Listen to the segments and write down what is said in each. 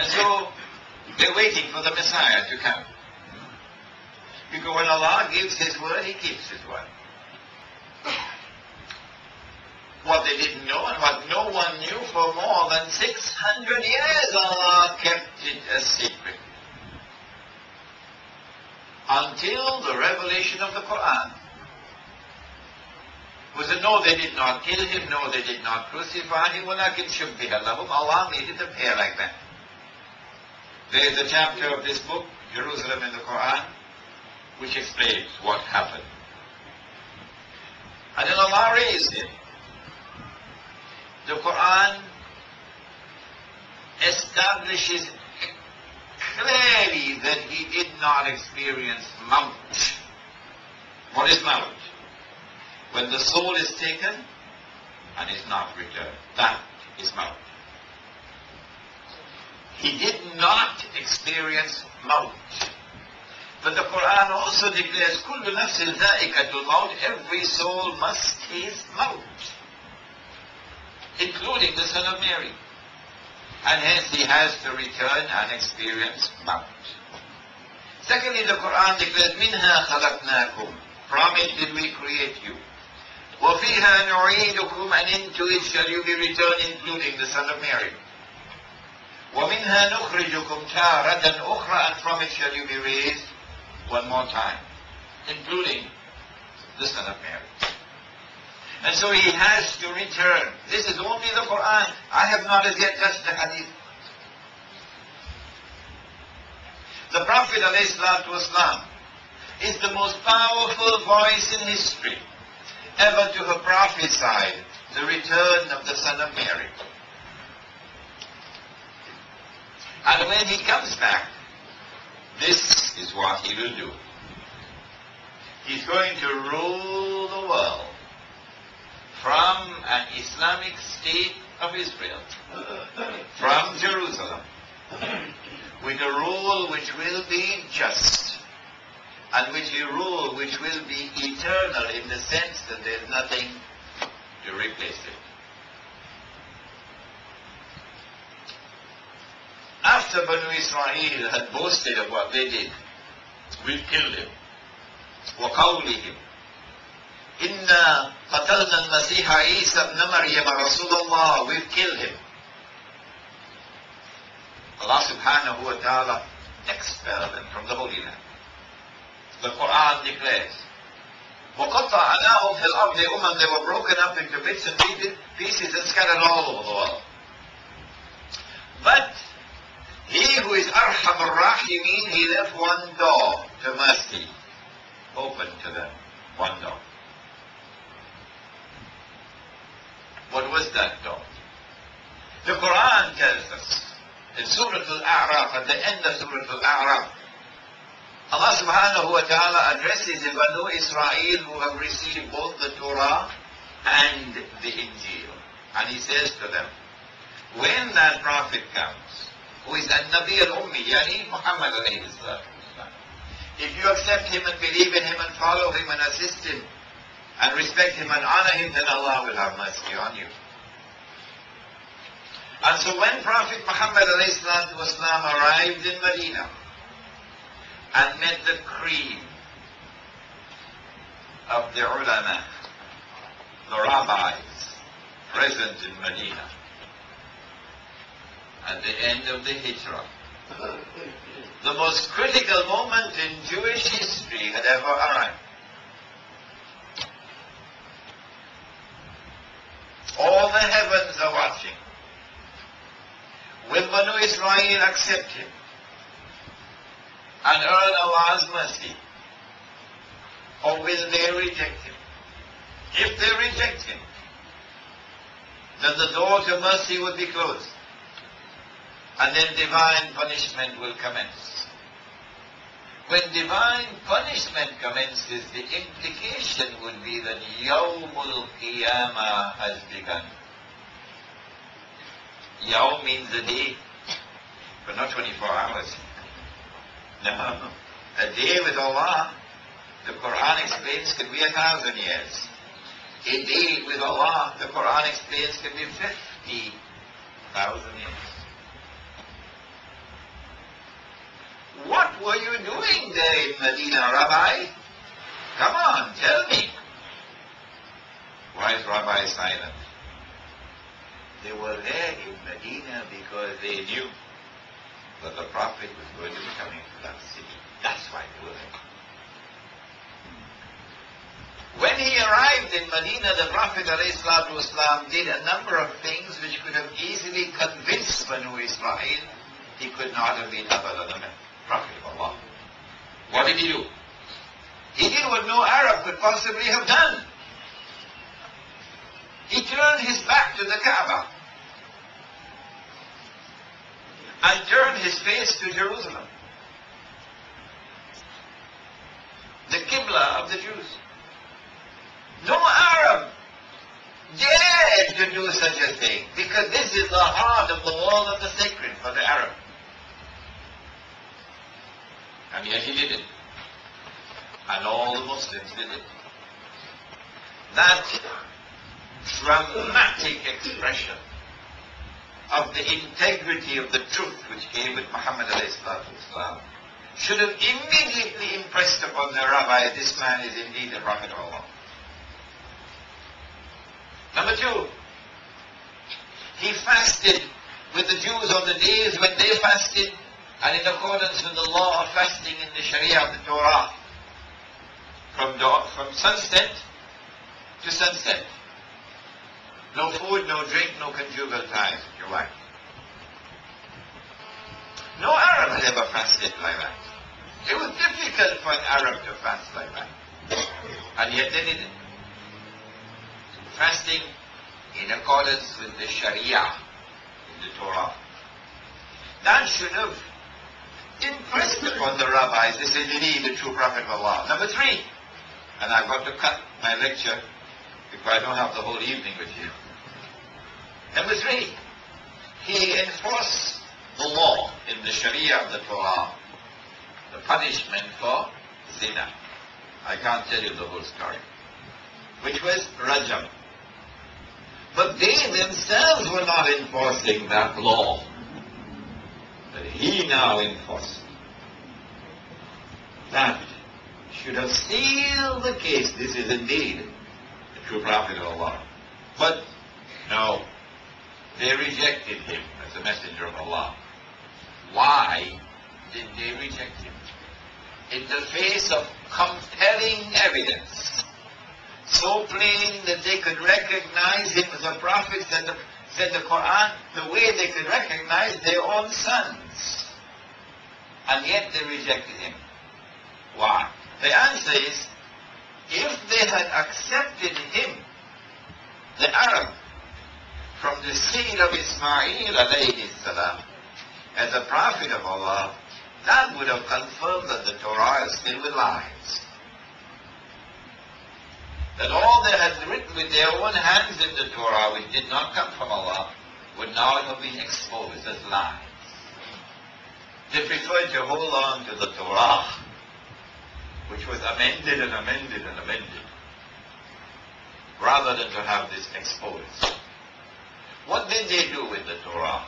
And so they're waiting for the Messiah to come. Because when Allah gives His word, He keeps His word. What they didn't know and what no one knew for more than 600 years, Allah kept it a secret. Until the revelation of the Quran. Was it, no, they did not kill Him, no, they did not crucify Him, وَلَكِنْ شُبِّهَ لَهُمْ. Allah made it appear like that. There is a chapter of this book, Jerusalem in the Quran, which explains what happened. And then Allah raised Him. The Quran establishes clearly that He did not experience Maut. What is Maut? When the soul is taken and is not returned. That is Maut. He did not experience Maut. But the Quran also declares, كُلُّ نَفْسٍ ذَائِقَةُ الْمَوْتِ. Every soul must taste Maut, including the Son of Mary. And hence he has to return and experience Maut. Secondly, the Quran declares, مِنْهَا خَلَقْنَاكُمْ. From it did we create you. وَفِيهَا نُعِيدُكُمْ. And into it shall you be returned, including the Son of Mary. وَمِنْهَا نُخْرِجُكُمْ تَارَةً أُخْرَى. And from it shall you be raised one more time, including the Son of Mary. And so he has to return. This is only the Quran. I have not as yet touched the Hadith. The Prophet ﷺ is the most powerful voice in history ever to have prophesied the return of the Son of Mary. And when he comes back, this is what he will do. He's going to rule the world from an Islamic state of Israel, from Jerusalem, with a rule which will be just, and which a rule which will be eternal in the sense that there's nothing to replace it. After Banu Israel had boasted of what they did, we've killed him. وَقَوْلِهِمْ إِنَّا قَتَلْنَا الْمَسِيحَ عِيسَى ابْنَ مَرْيَمَ رَسُولَ اللَّهِ. We've killed him. Allah subhanahu wa ta'ala expelled them from the Holy Land. The Quran declares, وَقَطَّعْنَاهُمْ فِي الْأَرْضِ أُمَمًا. They were broken up into bits and pieces and scattered all over the world. But he who is Arham al-Rahimin, he left one door to mercy open to them. One door. What was that door? The Quran tells us in Surah Al-A'raf, at the end of Surah Al-A'raf, Allah subhanahu wa ta'ala addresses the Banu Israel who have received both the Torah and the Injil. And he says to them, when that prophet comes, who is An-Nabi al-Ummi, Yani Muhammad alayhi salatu wasalam, if you accept him and believe in him and follow him and assist him and respect him and honor him, then Allah will have mercy on you. And so when Prophet Muhammad alayhi salatu wasalam arrived in Medina and met the cream of the ulama, the rabbis present in Medina, at the end of the Hijrah, the most critical moment in Jewish history had ever arrived. All the heavens are watching. Will Banu Israel accept him and earn Allah's mercy? Or will they reject him? If they reject him, then the door to mercy will be closed. And then divine punishment will commence. When divine punishment commences, the implication would be that Yawmul Qiyamah has begun. Yawm means a day, but not 24 hours. No. A day with Allah, the Quran explains, can be 1,000 years. A day with Allah, the Quran explains, can be 50,000 years. Medina, Rabbi? Come on, tell me. Why is Rabbi silent? They were there in Medina because they knew that the Prophet was going to be coming to that city. That's why they were there. When he arrived in Medina, the Prophet ﷺ did a number of things which could have easily convinced Banu Israel he could not have been other than a Prophet of Allah. What did he do? He did what no Arab could possibly have done. He turned his back to the Kaaba and turned his face to Jerusalem, the Qibla of the Jews. No Arab dared to do such a thing, because this is the heart of the wall of the sacred for the Arab. And yet he did it. And all the Muslims did it. That dramatic expression of the integrity of the truth which came with Muhammad ﷺ should have immediately impressed upon the rabbi, this man is indeed the Prophet of Allah. Number two, he fasted with the Jews on the days when they fasted, and in accordance with the law of fasting in the Sharia of the Torah, from sunset to sunset. No food, no drink, no conjugal ties with your wife. No Arab had ever fasted like that. It was difficult for an Arab to fast like that. And yet they did it. Fasting in accordance with the Sharia in the Torah. That should have impressed upon the rabbis, this is indeed the true Prophet of Allah. Number three, and I've got to cut my lecture because I don't have the whole evening with you. Number three, he enforced the law in the Sharia of the Torah, the punishment for zina. I can't tell you the whole story, which was rajam. But they themselves were not enforcing that law that he now enforced. That should have sealed the case. This is indeed the true Prophet of Allah. But no, they rejected him as a messenger of Allah. Why did they reject him? In the face of compelling evidence, so plain that they could recognize him as a prophet, said the Quran, the way they could recognize their own sons. And yet they rejected him. Why? The answer is, if they had accepted him, the Arab, from the seed of Ismail alayhi salam, as a prophet of Allah, that would have confirmed that the Torah is filled with lies. That all they had written with their own hands in the Torah, which did not come from Allah, would now have been exposed as lies. They preferred to hold on to the Torah, which was amended and amended and amended, rather than to have this exposed. What did they do with the Torah?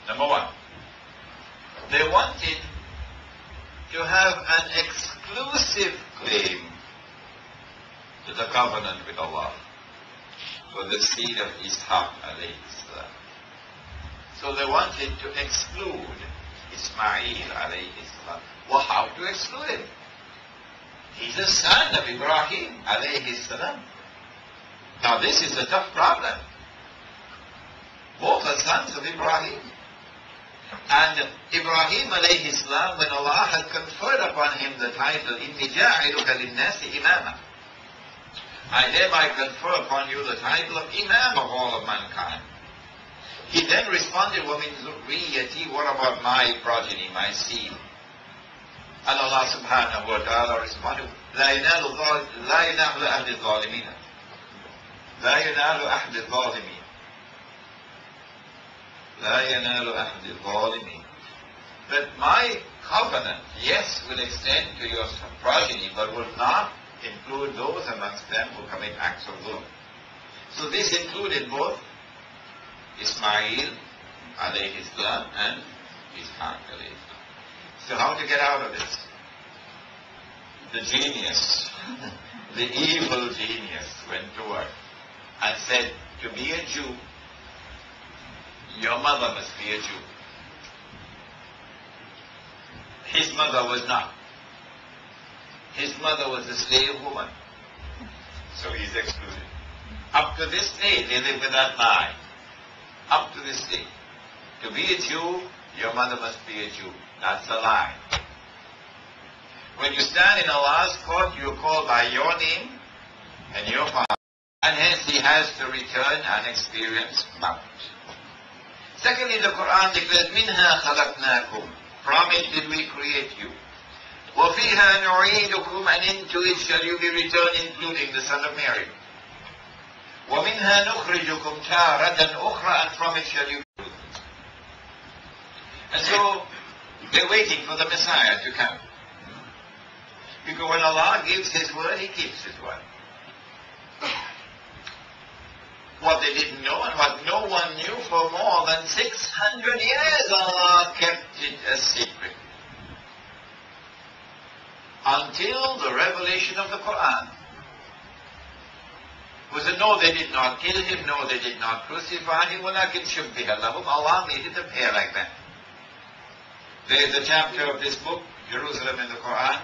Number one, they wanted to have an exclusive claim to the covenant with Allah for the seed of Ishaq alayhi salam. So they wanted to exclude Ismail alayhi salam. Well, how to exclude him? He's a son of Ibrahim alayhi salam. Now this is a tough problem. Both are sons of Ibrahim. And Ibrahim alayhi salam, when Allah had conferred upon him the title, إِنِّي جَاعِلُكَ لِلنَّاسِ إِمَامًا, I thereby confer upon you the title of Imam of all of mankind. He then responded, وَمِنْ ذُرِّيَّتِي, what about my progeny, my seed? And Allah subhanahu wa ta'ala responded, لَا يَنَالُ أَهْدِ الظَّالِمِينَ لَا يَنَالُ أَهْدِ الظَّالِمِينَ لَا يَنَالُ أَهْدِ الظَّالِمِينَ. That my covenant, yes, will extend to your progeny, but will not include those amongst them who commit acts of dhulm. So this included both Ismail alayhi salam and Ishaq alayhi salam. So how to get out of this? the genius, the evil genius, went to work and said, to be a Jew, your mother must be a Jew. His mother was not. His mother was a slave woman. So he's excluded. Up to this day, they live with that lie. Up to this day. To be a Jew, your mother must be a Jew. That's a lie. When you stand in Allah's court, you're called by your name and your father. And hence he has to return and experience Mount. Secondly, the Quran declares, مِنْهَا خَلَقْنَاكُمْ. From it did we create you. وَفِيهَا نُعِيدُكُمْ. And into it shall you be returned, including the son of Mary. وَمِنْهَا نُخْرِجُكُمْ تَارَةً أُخْرَى. And from it shall you be. And so, they're waiting for the Messiah to come. Because when Allah gives His word, He keeps His word. What they didn't know and what no one knew for more than 600 years, Allah kept it a secret. Until the revelation of the Quran. Was it, no, they did not kill Him, no, they did not crucify Him, وَلَكِنْ شُبِّهَ لَهُمْ. Allah made it appear like that. There is a chapter of this book, Jerusalem in the Quran,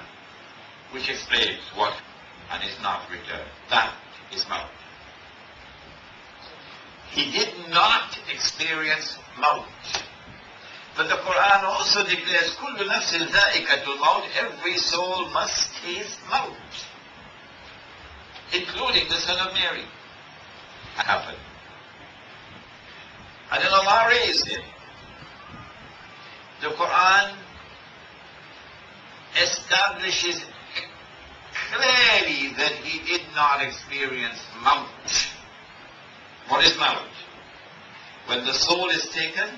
which explains what and is not returned. That is Maut. He did not experience Maut. But the Quran also declares, كُلُّ نَفْسٍ ذَائِقَةُ الْمَوْتِ. Every soul must taste Maut, including the son of Mary. That happened. And then Allah raised him. The Quran establishes clearly that he did not experience Maut. What is Maut? When the soul is taken